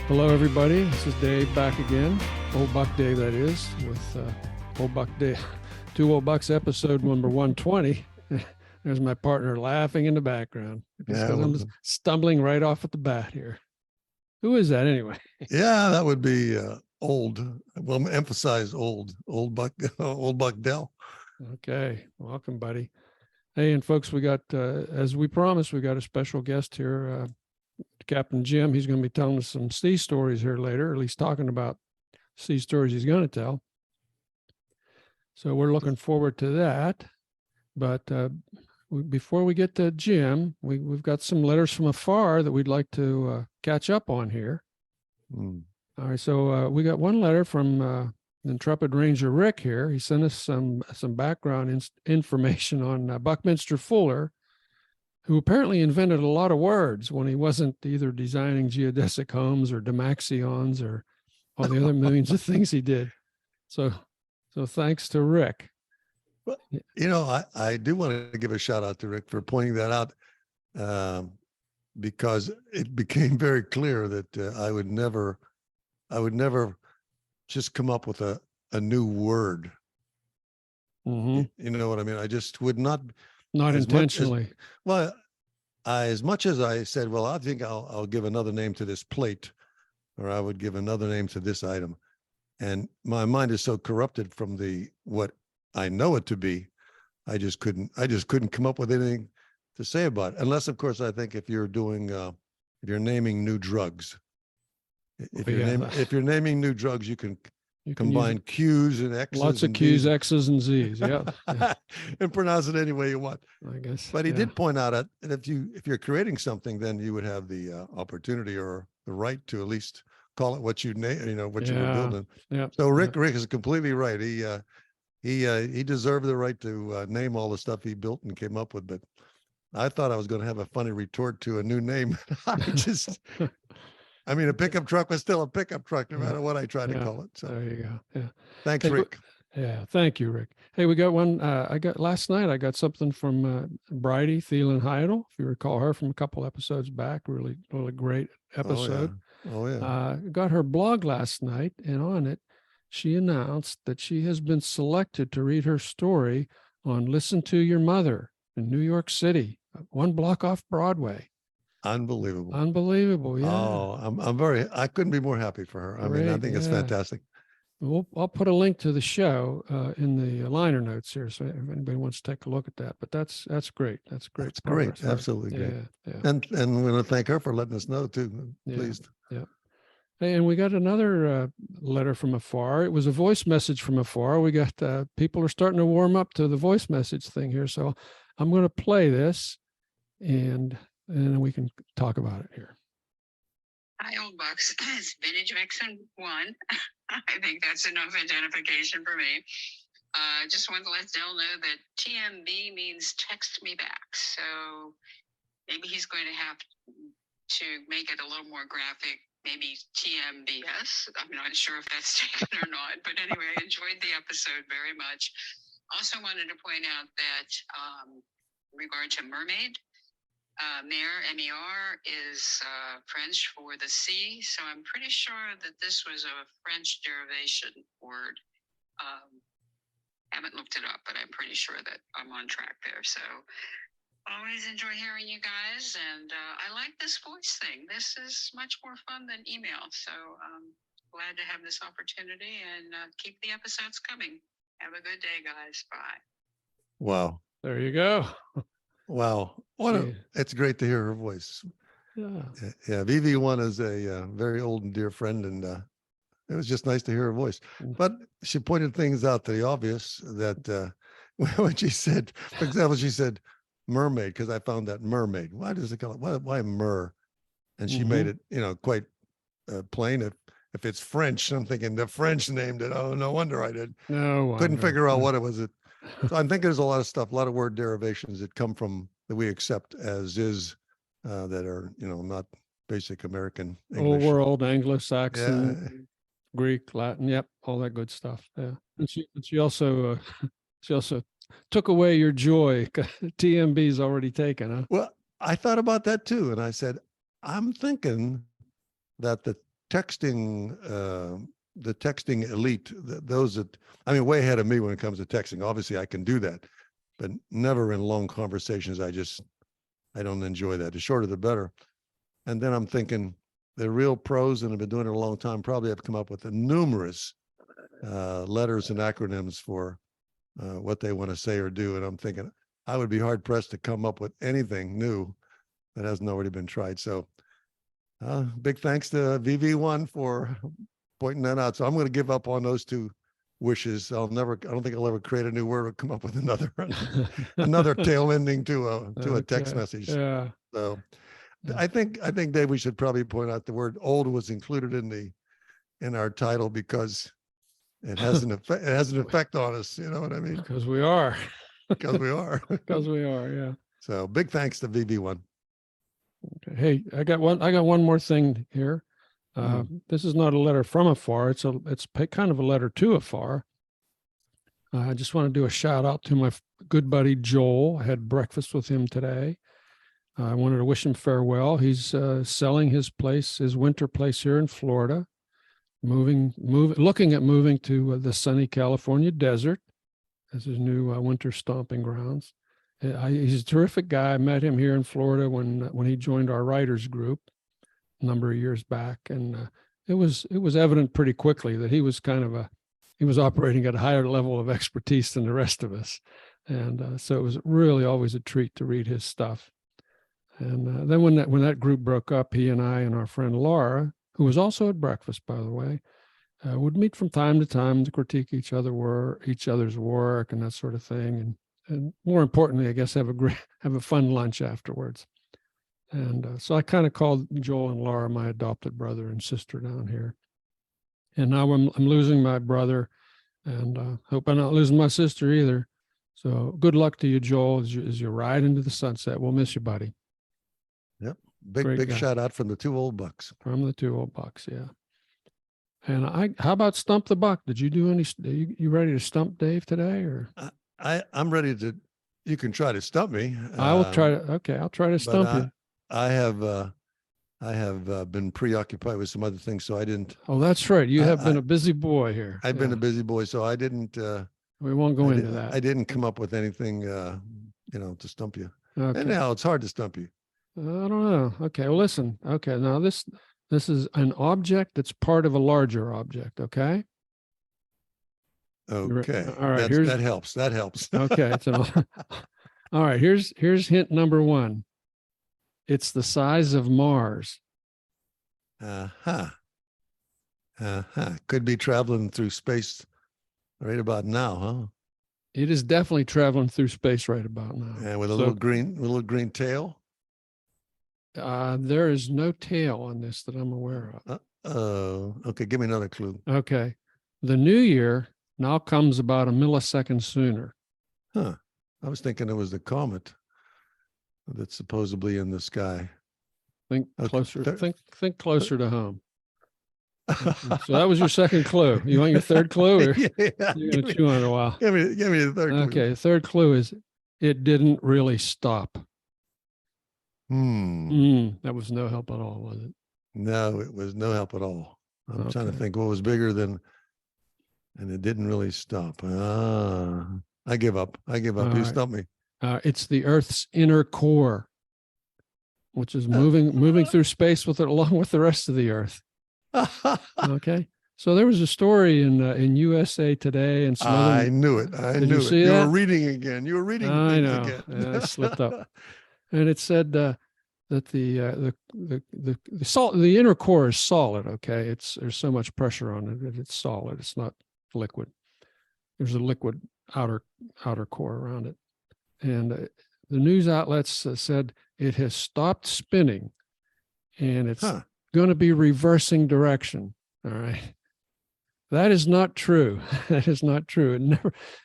Hello, everybody. This is Dave back again. Old Buck Dave, that is, with Old Buck Dave. Two Old Bucks, episode number 120. There's my partner laughing in the background because I'm just stumbling right off at the bat here. Who is that anyway? Yeah, that would be old. Well, emphasize old Buck, old Buck Dell. Okay, welcome, buddy. Hey, and folks, we got, as we promised, we got a special guest here, Captain Jim. He's going to be telling us some sea stories here later, or at least talking about sea stories he's going to tell. So we're looking forward to that. But before we get to Jim, we've got some letters from afar that we'd like to catch up on here. All right, so we got one letter from Intrepid Ranger Rick here. He sent us some background information on Buckminster Fuller, who apparently invented a lot of words when he wasn't either designing geodesic homes or Demaxions or all the other millions of things he did. So thanks to Rick. Well, you know, I do want to give a shout out to Rick for pointing that out, because it became very clear that I would never just come up with a new word. Mm-hmm. You know what I mean? I just would not. Not intentionally. As much as I said, well, I think I'll give another name to this plate, or I would give another name to this item. And my mind is so corrupted from what I know it to be, I just couldn't come up with anything to say about it. Unless, of course, I think if you're naming new drugs, if you're naming new drugs, you can combine Q's and X's. Lots of Q's, X's, and Z's. Yeah. And pronounce it any way you want. I guess. But he did point out that if you're creating something, then you would have the opportunity or the right to at least call it what you name, what you were building. Yeah. So Rick is completely right. He deserved the right to name all the stuff he built and came up with. But I thought I was going to have a funny retort to a new name. I mean, a pickup truck was still a pickup truck, no matter what I tried to call it. So there you go. Yeah. Thanks, Rick. Yeah. Thank you, Rick. Hey, we got one. Last night, I got something from Bridey, Thielen Heidel. If you recall her from a couple episodes back, really great episode. Oh, yeah. Got her blog last night, and on it, she announced that she has been selected to read her story on Listen to Your Mother in New York City, one block off Broadway. Unbelievable. Yeah. Oh, I couldn't be more happy for her. I mean, I think it's fantastic. I'll put a link to the show in the liner notes here. So if anybody wants to take a look at that, but that's great. That's great. That's great. Absolutely great. Yeah. And we want to thank her for letting us know too. Pleased. Yeah. Hey, and we got another letter from afar. It was a voice message from afar. We got people are starting to warm up to the voice message thing here. So I'm going to play this and then we can talk about it here. Hi, Old Bucks. It's Vintage Vixen 1. I think that's enough identification for me. Just wanted to let Dell know that TMB means text me back. So maybe he's going to have to make it a little more graphic, maybe TMBS. I'm not sure if that's taken or not. But anyway, I enjoyed the episode very much. Also wanted to point out that in regard to mermaid, mer, M-E-R, is French for the sea. So I'm pretty sure that this was a French derivation word. Haven't looked it up, but I'm pretty sure that I'm on track there. So always enjoy hearing you guys. And I like this voice thing. This is much more fun than email. So glad to have this opportunity and keep the episodes coming. Have a good day, guys. Bye. Wow. There you go. Wow. It's great to hear her voice. Yeah. VV1 is a very old and dear friend, and it was just nice to hear her voice. But she pointed things out to the obvious that when she said, for example, she said mermaid, because I found that mermaid. Why does it call it? Why mer? And she made it, quite plain. If it's French, I'm thinking the French named it. Oh, no wonder I did. Couldn't figure out what it was. So I think there's a lot of stuff, a lot of word derivations that come from that we accept as is, that are, not basic American English. Old world, Anglo-Saxon, Greek, Latin. Yep. All that good stuff. Yeah. And she also took away your joy. TMB's already taken, huh? Well, I thought about that too. And I said, I'm thinking that the texting, the texting elite, those that, I mean, way ahead of me when it comes to texting. Obviously, I can do that, but never in long conversations. I don't enjoy that. The shorter, the better. And then I'm thinking the real pros and have been doing it a long time probably have come up with the numerous letters and acronyms for what they want to say or do. And I'm thinking I would be hard pressed to come up with anything new that hasn't already been tried. So big thanks to VV1 for pointing that out. So I'm going to give up on those two wishes. I don't think I'll ever create a new word or come up with another tail ending to a text message. Yeah. So I think Dave, we should probably point out the word old was included in our title because it has an effect. It has an effect on us. You know what I mean? Because we are. Because we are. Because we are. Yeah. So big thanks to VV1. Okay. Hey, I got one more thing here. This is not a letter from afar. It's kind of a letter to afar. I just want to do a shout out to my good buddy Joel. I had breakfast with him today. I wanted to wish him farewell. He's selling his place, his winter place here in Florida, looking at moving to the sunny California desert as his new winter stomping grounds. He's a terrific guy. I met him here in Florida when he joined our writers group a number of years back, and it was evident pretty quickly that he was operating at a higher level of expertise than the rest of us, and so it was really always a treat to read his stuff. And then when that group broke up, he and I and our friend Laura, who was also at breakfast, by the way, would meet from time to time to critique each other's work and that sort of thing, and more importantly, I guess have a fun lunch afterwards. And so I kind of called Joel and Laura my adopted brother and sister down here. And now I'm losing my brother, and hope I'm not losing my sister either. So good luck to you, Joel, as you ride into the sunset. We'll miss you, buddy. Yep. Great Big guy. shout out from the two old bucks. From the two old bucks, yeah. And how about Stump the Buck? Did you do any? You ready to stump Dave today, or? I'm ready to. You can try to stump me. I will try to. Okay, I'll try to stump you. I have been preoccupied with some other things, so I didn't. Oh, that's right. You have been a busy boy here. I've been a busy boy, so I didn't. We won't go into that. I didn't come up with anything, to stump you. Okay. And now it's hard to stump you. I don't know. Okay. Well, listen. Okay. Now this is an object that's part of a larger object. Okay. Okay. All right. That helps. That helps. Okay. All right. Here's hint number one. It's the size of Mars. Could be traveling through space right about now, huh? It is definitely traveling through space right about now. And with a little green tail. There is no tail on this that I'm aware of. Okay. Give me another clue. Okay. The new year now comes about a millisecond sooner. Huh. I was thinking it was the comet that's supposedly in the sky. Think closer. Think closer to home. So that was your second clue. You want your third clue, or yeah, you're going to chew on it a while? Give me the third clue. Okay. The third clue is it didn't really stop. That was no help at all, was it? No, it was no help at all. I'm trying to think what was bigger than, and it didn't really stop. I give up. You stumped me. It's the Earth's inner core, which is moving through space with it along with the rest of the Earth. Okay. So there was a story in USA Today and some other. I knew it. Did you see that? You were reading again. You were reading I know. again. Yeah, I slipped up. And it said that the inner core is solid. Okay, there's so much pressure on it that it's solid. It's not liquid. There's a liquid outer core around it. And the news outlets said it has stopped spinning, and it's going to be reversing direction. All right. That is not true. That is not true.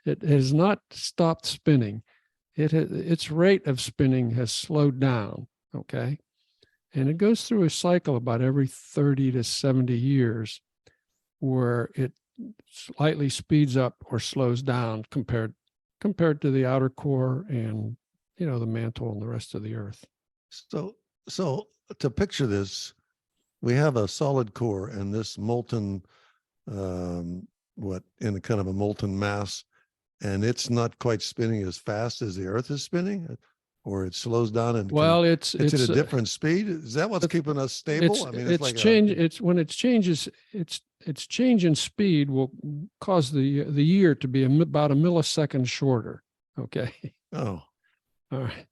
It has not stopped spinning. Its rate of spinning has slowed down. Okay. And it goes through a cycle about every 30 to 70 years where it slightly speeds up or slows down compared to the outer core and, the mantle and the rest of the Earth. So to picture this, we have a solid core and this molten, in a kind of a molten mass, and it's not quite spinning as fast as the Earth is spinning, or it slows down and Well, it's at a different speed. Is that what's keeping us stable? I mean, it's like it's when it changes, its change in speed will cause the year to be about a millisecond shorter. Okay. oh, All right.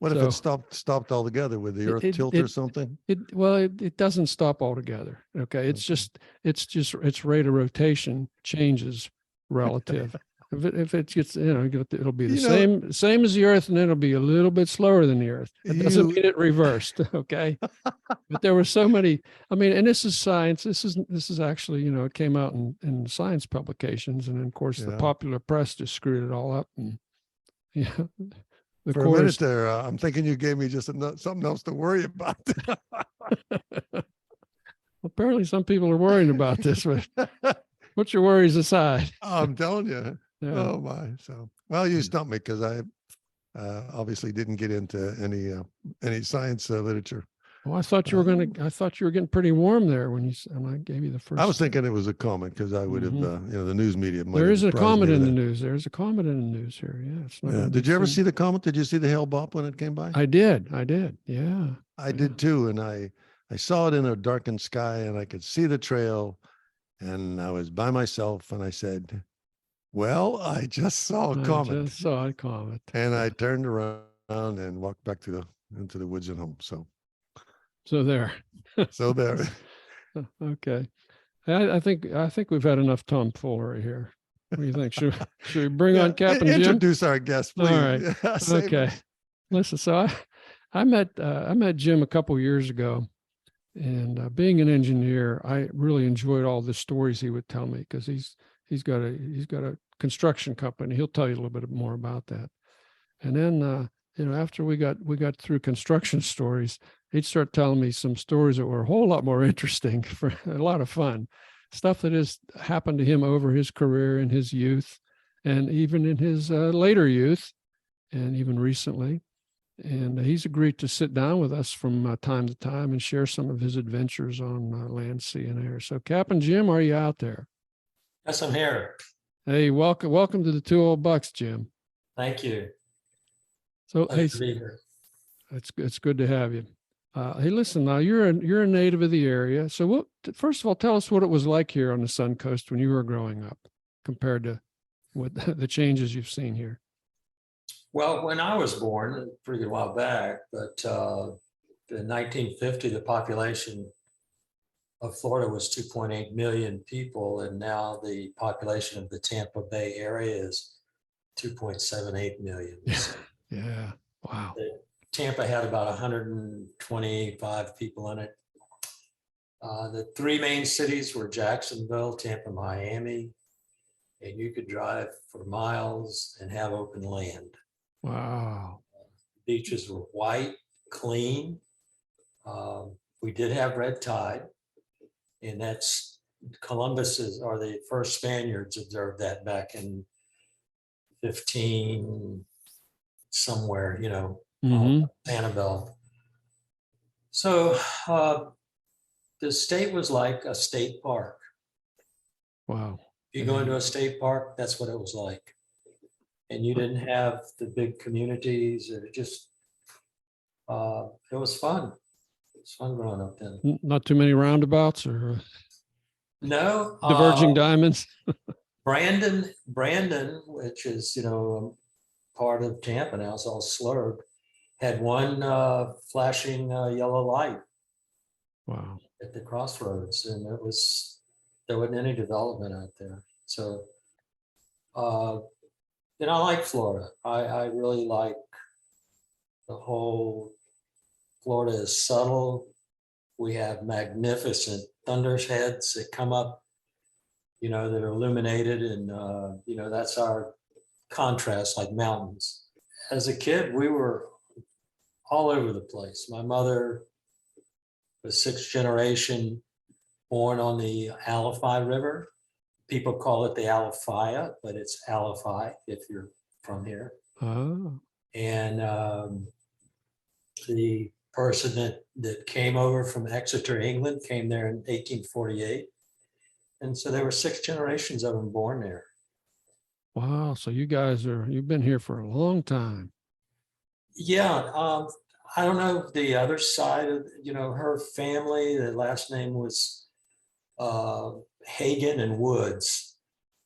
what if it stopped altogether with the Earth tilt or something? It doesn't stop altogether. Okay. It's just its rate of rotation changes relative. If it gets, it'll be the same as the Earth, and then it'll be a little bit slower than the Earth. It doesn't mean it reversed. Okay. But there were so many, I mean, and this is science. This is actually, it came out in science publications. And then, of course, the popular press just screwed it all up. And for a minute there, I'm thinking you gave me just something else to worry about. Apparently some people are worrying about this, but put your worries aside. I'm telling you. Yeah. Oh my. So, well, you stumped me, because I obviously didn't get into any science literature. Well, I thought you were getting pretty warm there when I gave you the first. I was thinking it was a comet, because I would have, the news media. There is a comet in the news. There's a comet in the news here. Yeah. It's not Did you ever see the comet? Did you see the Hale-Bopp when it came by? I did. Yeah. I did too. And I saw it in a darkened sky, and I could see the trail, and I was by myself, and I said, well, I just saw a comet. I just saw a comet. And I turned around and walked back into the woods and home. So there. So there. Okay. I think we've had enough tomfoolery here. What do you think? Should we bring on Captain Jim? Introduce our guest, please. All right. Okay. Listen, so I met Jim a couple years ago, and being an engineer, I really enjoyed all the stories he would tell me, because he's got a construction company. He'll tell you a little bit more about that. And then after we got through construction stories, he'd start telling me some stories that were a whole lot more interesting, for a lot of fun, stuff that has happened to him over his career in his youth, and even in his later youth, and even recently. And he's agreed to sit down with us from time to time and share some of his adventures on land, sea, and air. So, Captain Jim, are you out there? Yes, I'm here. Hey, welcome to the Two Old Bucks, Jim. Thank you. So, Nice to be here. It's good to have you. Hey, listen, now you're a native of the area. So, first of all, tell us what it was like here on the Sun Coast when you were growing up, compared to what the changes you've seen here. Well, when I was born, a pretty good while back, but in 1950, the population of Florida was 2.8 million people, and now the population of the Tampa Bay area is 2.78 million. Yeah. Wow. Tampa had about 125 people in it. The three main cities were Jacksonville, Tampa, Miami, and you could drive for miles and have open land. Wow. Beaches were white, clean. We did have red tide, and that's or the first Spaniards observed that back in 15 somewhere, Annabelle. So the state was like a state park. Wow. If you go into a state park, that's what it was like. And you didn't have the big communities. It just, it was fun. It was fun growing up then. Not too many roundabouts or no diverging diamonds. Brandon, which is, part of Tampa now, it's all slurred, had one flashing yellow light. Wow. At the crossroads, and there wasn't any development out there. So, I like Florida. I really like the whole. Florida is subtle. We have magnificent thunderheads that come up, that are illuminated, and that's our contrast, like mountains. As a kid, we were all over the place. My mother was sixth generation, born on the Alafia River. People call it the Alafia, but it's Alafia if you're from here. Oh. And the person that came over from Exeter, England, came there in 1848. And so there were 6 generations of them born there. Wow. So you've been here for a long time. Yeah. I don't know the other side of, her family, the last name was Hagen and Woods.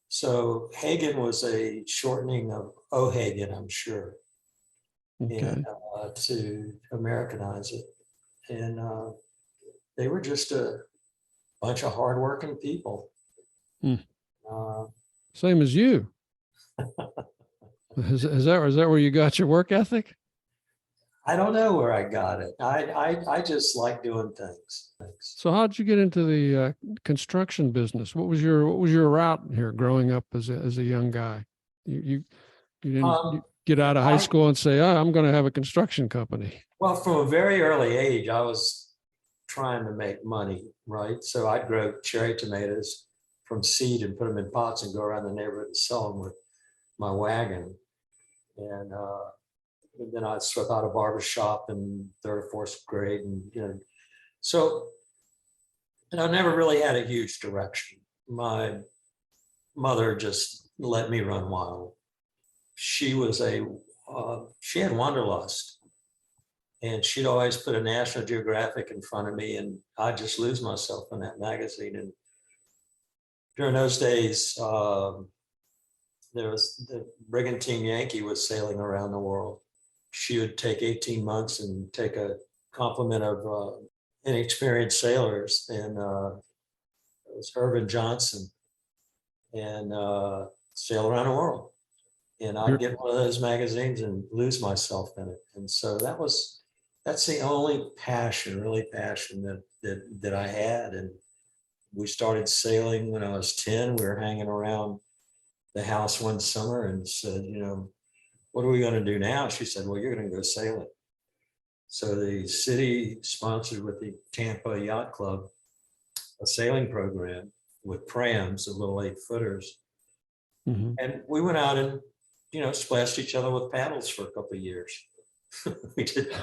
So Hagen was a shortening of O'Hagan, I'm sure, Okay. and to Americanize it. And they were just a bunch of hardworking people. Hmm. Uh, Same as you. Is that where you got your work ethic? I don't know where I got it. I just like doing things. So how'd you get into the construction business? What was your route here growing up as a young guy? You didn't get out of high school and say, I'm going to have a construction company. Well, from a very early age, I was trying to make money, right? So I'd grow cherry tomatoes from seed and put them in pots and go around the neighborhood and sell them with my wagon. And then I'd swap out a barber shop in 3rd or 4th grade. And, so, and I never really had a huge direction. My mother just let me run wild. She was she had wanderlust, and she'd always put a National Geographic in front of me, and I'd just lose myself in that magazine. And during those days, there was the brigantine Yankee was sailing around the world. She would take 18 months and take a complement of inexperienced sailors, and it was Irvin Johnson, and sail around the world. And I'd get one of those magazines and lose myself in it. And so that's the only passion that I had. And we started sailing when I was 10. We were hanging around the house one summer and said, what are we going to do now? She said, well, you're going to go sailing. So the city sponsored with the Tampa Yacht Club a sailing program with prams, the little 8-footers. Mm-hmm. And we went out and, splashed each other with paddles for a couple of years. We did.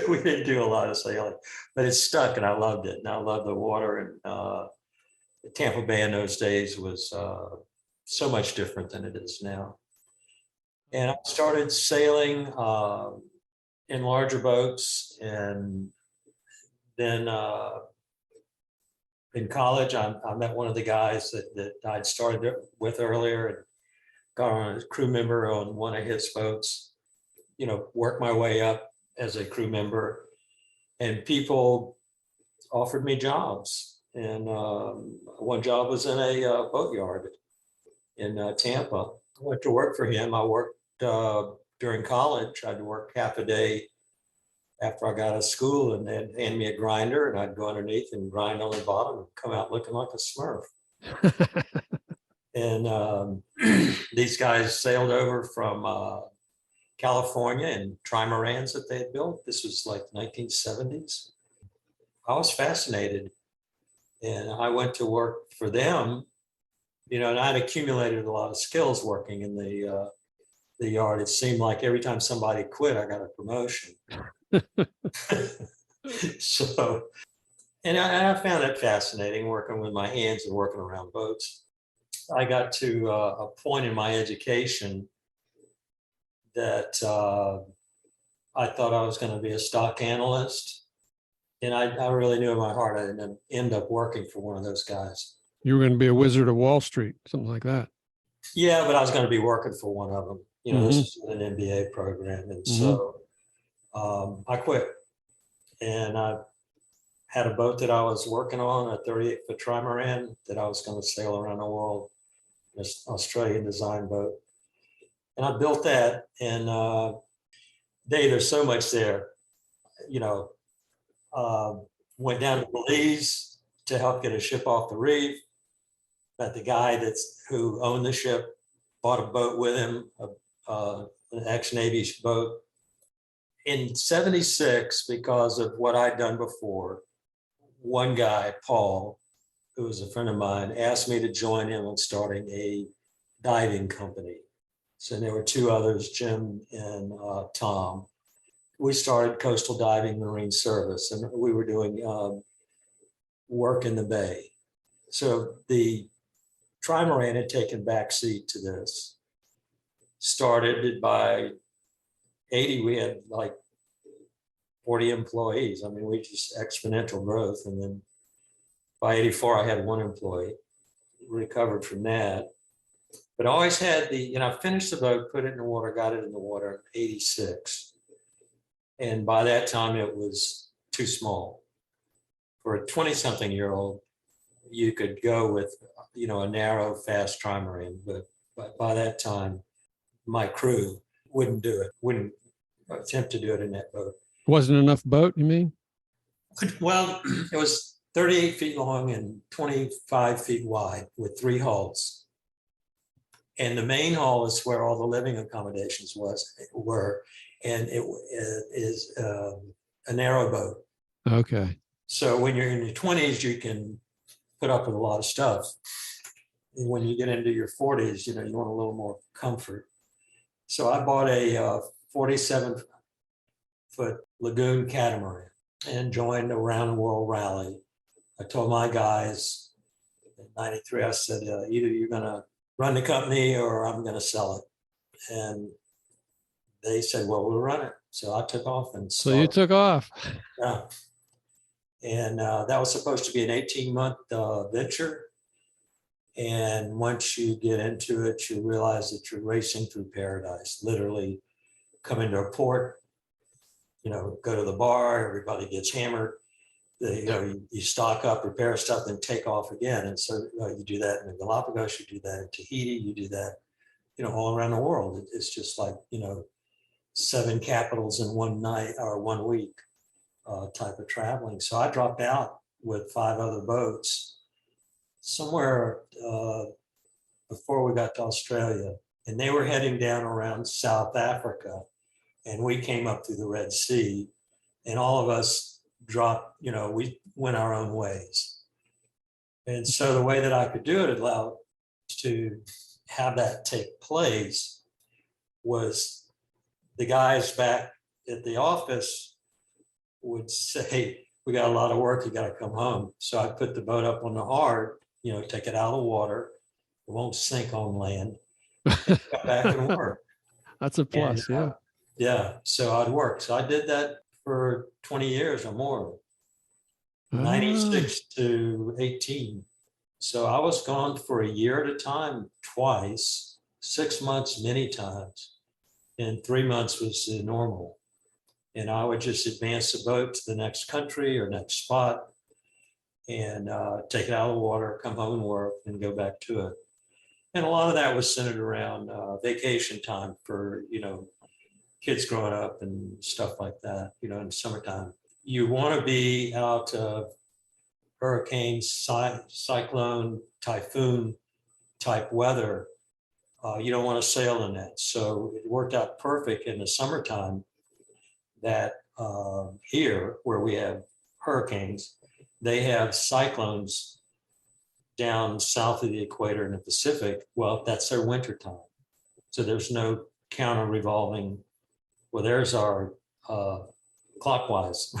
We didn't do a lot of sailing, but it stuck, and I loved it. And I loved the water. And Tampa Bay in those days was so much different than it is now. And I started sailing in larger boats, and then in college, I met one of the guys that I'd started with earlier, and got on as a crew member on one of his boats. Worked my way up as a crew member, and people offered me jobs. And one job was in a boatyard in Tampa. I went to work for him. I worked during college. I'd work half a day after I got out of school, and they'd hand me a grinder, and I'd go underneath and grind on the bottom and come out looking like a Smurf. And these guys sailed over from California in trimarans that they had built. This was like 1970s. I was fascinated, and I went to work for them, and I'd accumulated a lot of skills working in the yard. It seemed like every time somebody quit, I got a promotion. So, and I found that fascinating, working with my hands and working around boats. I got to a point in my education that I thought I was going to be a stock analyst. And I really knew in my heart I didn't end up working for one of those guys. You were going to be a Wizard of Wall Street, something like that. Yeah, but I was going to be working for one of them. This is an MBA program. And so I quit. And I had a boat that I was working on, a 38-foot trimaran that I was going to sail around the world, this Australian design boat. And I built that. And Dave, there's so much there. Went down to Belize to help get a ship off the reef. But the guy who owned the ship bought a boat with him, an ex-Navy boat. In '76, because of what I'd done before, one guy, Paul, who was a friend of mine, asked me to join him in starting a diving company. So there were 2 others, Jim and Tom. we started coastal diving marine service, and we were doing work in the bay. So the trimaran had taken backseat to this. Started by 80, we had like 40 employees. I mean, we just exponential growth. And then by 84, I had 1 employee, recovered from that. But I always had I finished the boat, put it in the water, got it in the water in 86. And by that time, it was too small. For a 20-something-year-old, you could go with, a narrow, fast trimaran. But by that time, my crew wouldn't do it, wouldn't attempt to do it in that boat. Wasn't enough boat, you mean? Well, it was 38 feet long and 25 feet wide with 3 hulls. And the main hull is where all the living accommodations were. And it is a narrow boat. Okay. So when you're in your 20s, you can put up with a lot of stuff. And when you get into your 40s, you want a little more comfort. So I bought a 47-foot lagoon catamaran and joined a round the world rally. I told my guys in 93, I said, either you're going to run the company or I'm going to sell it. And they said, well, we'll run it. So I took off and So you took off. Yeah. And that was supposed to be an 18-month venture. And once you get into it, you realize that you're racing through paradise, literally come into a port, go to the bar, everybody gets hammered. You stock up, repair stuff, and take off again. And so you do that in the Galapagos, you do that in Tahiti, you do that, all around the world. It's just like, 7 capitals in one night or 1 week type of traveling. So I dropped out with 5 other boats somewhere before we got to Australia. And they were heading down around South Africa. And we came up through the Red Sea. And all of us dropped, we went our own ways. And so the way that I could do it allowed to have that take place was the guys back at the office would say, we got a lot of work, you got to come home. So I put the boat up on the hard, take it out of the water. It won't sink on land. Got back and work. That's a plus, yeah. Yeah, so I'd work. So I did that for 20 years or more, 96 to 18. So I was gone for a year at a time, twice, 6 months, many times. And 3 months was the normal. And I would just advance the boat to the next country or next spot and take it out of the water, come home and work and go back to it. And a lot of that was centered around vacation time for, kids growing up and stuff like that, in the summertime. You want to be out of hurricane, cyclone, typhoon type weather. You don't want to sail in that. So it worked out perfect in the summertime that here, where we have hurricanes, they have cyclones down south of the equator in the Pacific. Well, that's their winter time. So there's no counter revolving. Well, there's our clockwise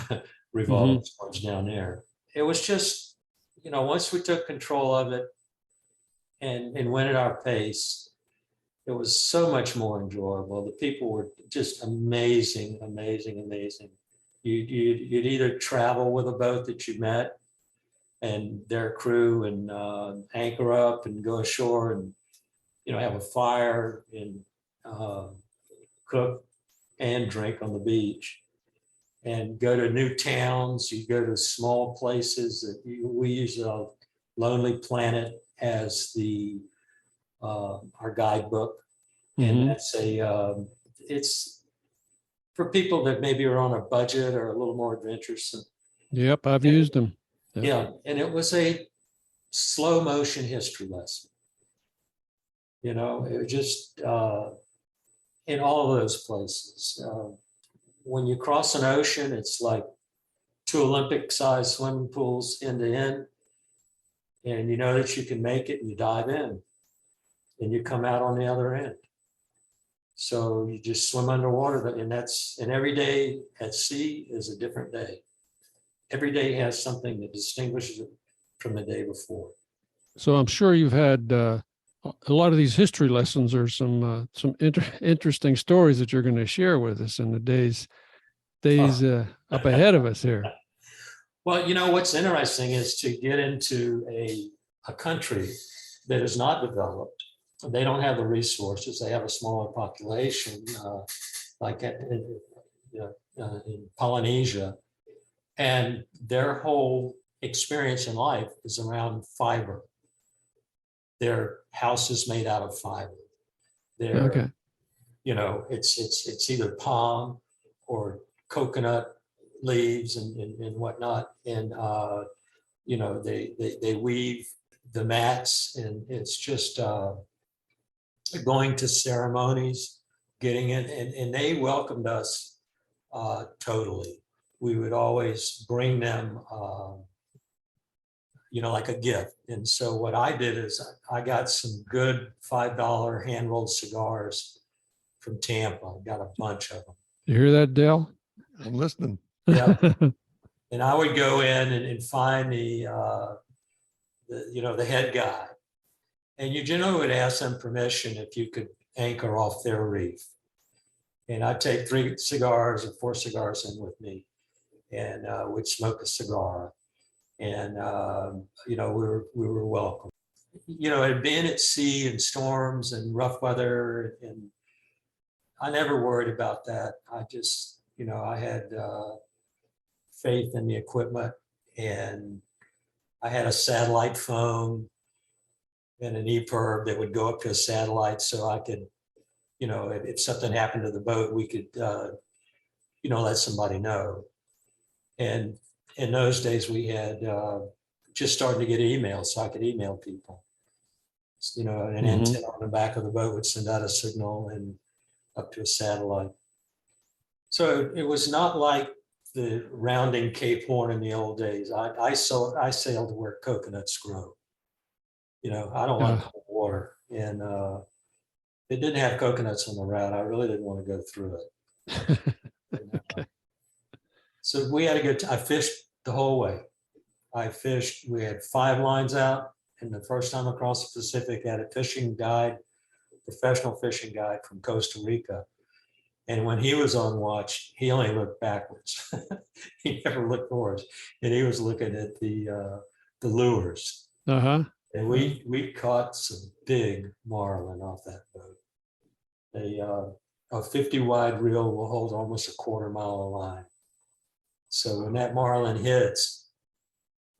revolving storms down there. It was just, once we took control of it and went at our pace, it was so much more enjoyable. The people were just amazing, amazing, amazing. You'd either travel with a boat that you met and their crew and anchor up and go ashore and, have a fire and cook and drink on the beach and go to new towns. You go to small places that we use Lonely Planet as our guidebook. And that's it's for people that maybe are on a budget or a little more adventuresome. Yep, I've used them. Yep. Yeah, and it was a slow motion history lesson. It was just in all of those places. When you cross an ocean, it's like 2 Olympic-sized swimming pools end to end, and you know that you can make it, and you dive in, and you come out on the other end. So you just swim underwater, and every day at sea is a different day. Every day has something that distinguishes it from the day before. So I'm sure you've had a lot of these history lessons or some interesting stories that you're going to share with us in the days up ahead of us here. Well, what's interesting is to get into a country that is not developed. They don't have the resources. They have a smaller population, like in Polynesia, and their whole experience in life is around fiber. Their house is made out of fiber. Okay. It's either palm or coconut leaves and whatnot, and they weave the mats, and it's just going to ceremonies, getting in, and they welcomed us totally. We would always bring them like a gift. And so what I did is I got some good $5 hand-rolled cigars from Tampa. I got a bunch of them. You hear that, Dale? I'm listening. Yeah. And I would go in and find the head guy. And you generally would ask them permission if you could anchor off their reef. And I'd take 3 cigars or 4 cigars in with me, and we'd smoke a cigar. And we were welcome. Being at sea and storms and rough weather, and I never worried about that. I just, I had faith in the equipment, and I had a satellite phone and an EPIRB that would go up to a satellite, so I could, if something happened to the boat, we could, let somebody know. And in those days, we had just started to get emails, so I could email people. An antenna on the back of the boat would send out a signal and up to a satellite. So it was not like the rounding Cape Horn in the old days. I sailed where coconuts grow. I don't like cold water, and it didn't have coconuts on the route. I really didn't want to go through it. Okay. So we had a good time. I fished the whole way. We had 5 lines out, and the first time across the Pacific, I had a fishing guide, professional fishing guide from Costa Rica. And when he was on watch, he only looked backwards. He never looked forwards. And he was looking at the lures. Uh-huh. And we caught some big marlin off that boat. A 50 wide reel will hold almost a 1/4 mile of line. So when that marlin hits,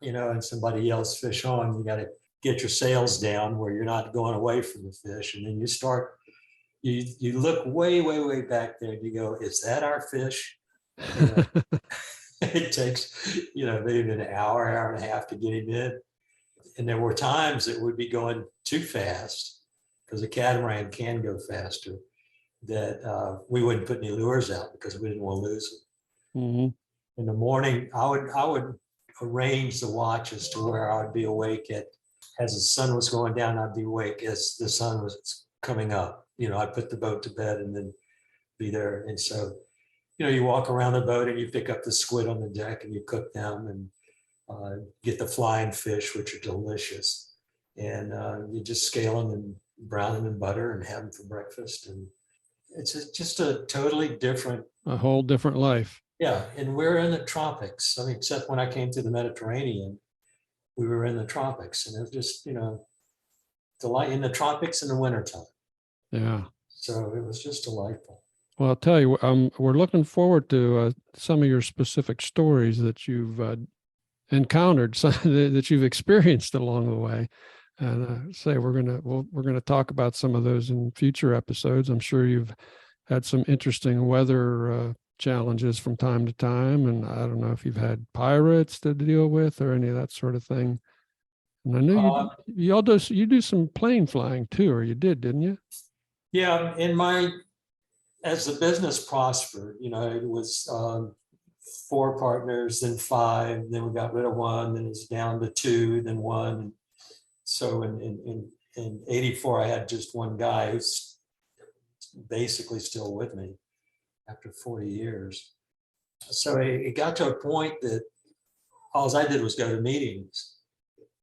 and somebody yells fish on, you got to get your sails down where you're not going away from the fish. And then you look way, way, way back there and you go, is that our fish? It takes, maybe an hour and a half to get him in. And there were times that would be going too fast, because a catamaran can go faster, that we wouldn't put any lures out because we didn't want to lose them. Mm-hmm. In the morning, I would arrange the watches to where I would be awake as the sun was going down, I'd be awake as the sun was coming up. I'd put the boat to bed and then be there. And so, you walk around the boat and you pick up the squid on the deck and you cook them, and get the flying fish, which are delicious. And you just scale them and brown them in butter and have them for breakfast. And it's just a totally different. A whole different life. Yeah. And we're in the tropics. I mean, except when I came through the Mediterranean, we were in the tropics, and it was just, delight in the tropics in the wintertime. Yeah. So it was just delightful. Well, I'll tell you, we're looking forward to some of your specific stories that you've encountered, that you've experienced along the way. And we're gonna talk about some of those in future episodes. I'm sure you've had some interesting weather challenges from time to time, and I don't know if you've had pirates to deal with or any of that sort of thing. And I know you do some plane flying too, or you did, didn't you? Yeah, as the business prospered, it was 4 partners, then 5, then we got rid of 1, then it's down to 2, then 1. So in 84, I had just 1 guy who's basically still with me after 40 years. So it got to a point that all I did was go to meetings,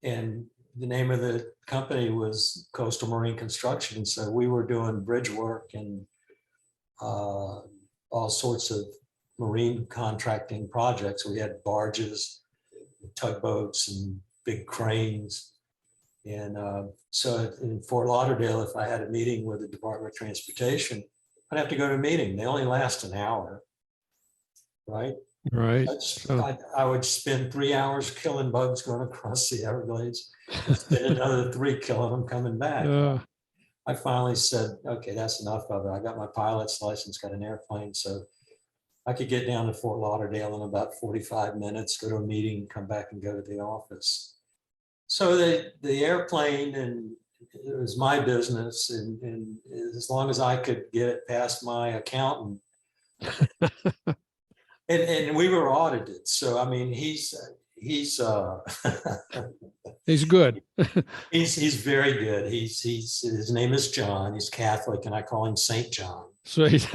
and the name of the company was Coastal Marine Construction. So we were doing bridge work and all sorts of marine contracting projects. We had barges, tugboats, and big cranes. And so in Fort Lauderdale, if I had a meeting with the Department of Transportation, I'd have to go to a meeting. They only last an hour, right? Right. I would spend 3 hours killing bugs going across the Everglades, and spend another 3 killing them coming back. I finally said, okay, that's enough of it. I got my pilot's license, got an airplane, so I could get down to Fort Lauderdale in about 45 minutes, go to a meeting, come back and go to the office. So the airplane, and it was my business, and as long as I could get it past my accountant, and we were audited. So I mean, he's he's good. he's very good. His name is John. He's Catholic, and I call him Saint John. Sweet.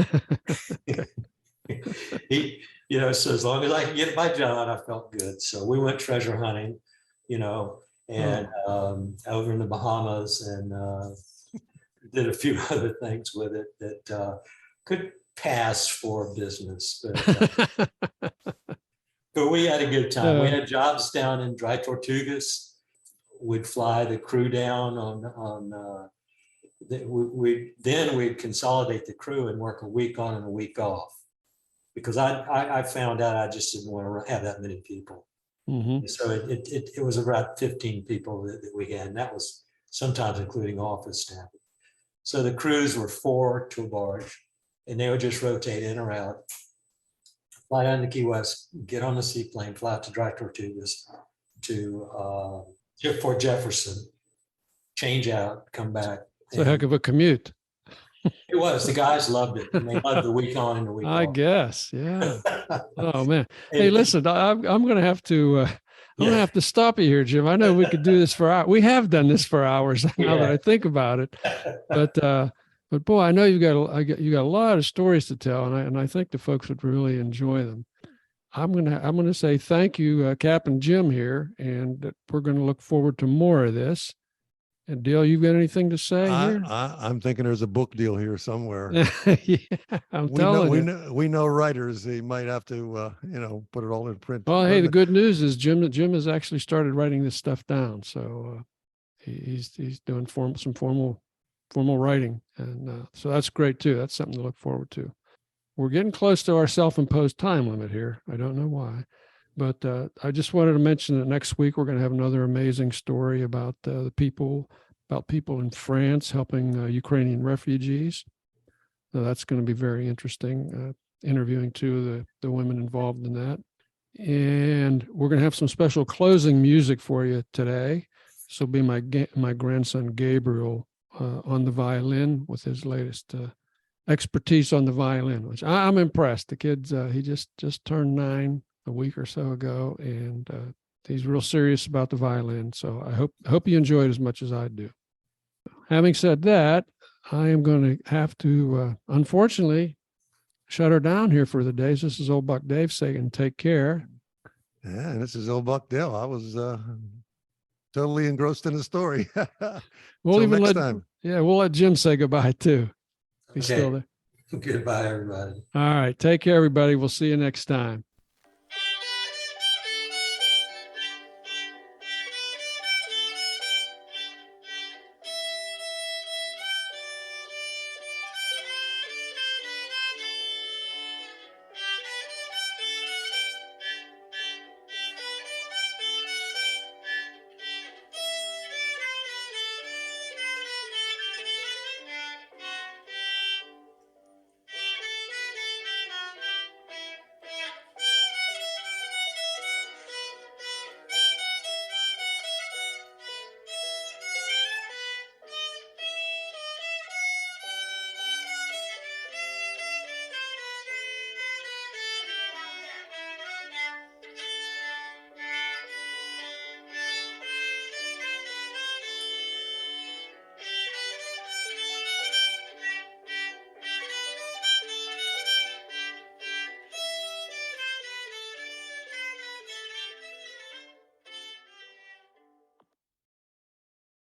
So as long as I could get it by John, I felt good. So we went treasure hunting, and over in the Bahamas, and did a few other things with it that could pass for business. But we had a good time. We had jobs down in Dry Tortugas. We'd fly the crew down we'd consolidate the crew and work a week on and a week off, because I found out I just didn't want to have that many people. Mm-hmm. So it was about 15 people that we had, and that was sometimes including office staff. So the crews were 4 to a barge, and they would just rotate in or out, fly down to Key West, get on the seaplane, fly out to Dry Tortugas to Fort Jefferson, change out, come back. It's a heck of a commute. It was. The guys loved it, and they loved the week on and the week I off. guess, yeah. Oh man. Hey, listen, I'm going to have to. I'm going to have to stop you here, Jim. I know we could do this for hours. We have done this for hours now that I think about it. But boy, I know you got a lot of stories to tell, and I think the folks would really enjoy them. I'm gonna say thank you, Captain Jim here, and we're going to look forward to more of this. And Dale, you got anything to say here? I'm thinking there's a book deal here somewhere. Yeah, I'm telling you. We know writers. He might have to, put it all in print. Well, hey, the good news is Jim has actually started writing this stuff down. So he's doing some formal writing. And so that's great too. That's something to look forward to. We're getting close to our self-imposed time limit here. I don't know why, but I just wanted to mention that next week we're going to have another amazing story about people in France helping Ukrainian refugees. So that's going to be very interesting. Interviewing 2 of the women involved in that. And we're going to have some special closing music for you today. So it'll be my grandson Gabriel on the violin with his latest expertise on the violin, which I'm impressed. The kid's he just turned 9 a week or so ago, and he's real serious about the violin. So I hope you enjoy it as much as I do. Having said that, I am going to have to unfortunately shut her down here for the day. This is Old Buck Dave saying take care. Yeah, and this is Old Buck Dale. I was totally engrossed in the story. We'll even next time. Yeah, we'll let Jim say goodbye too. He's Okay. still there. Goodbye, everybody. All right. Take care, everybody. We'll see you next time.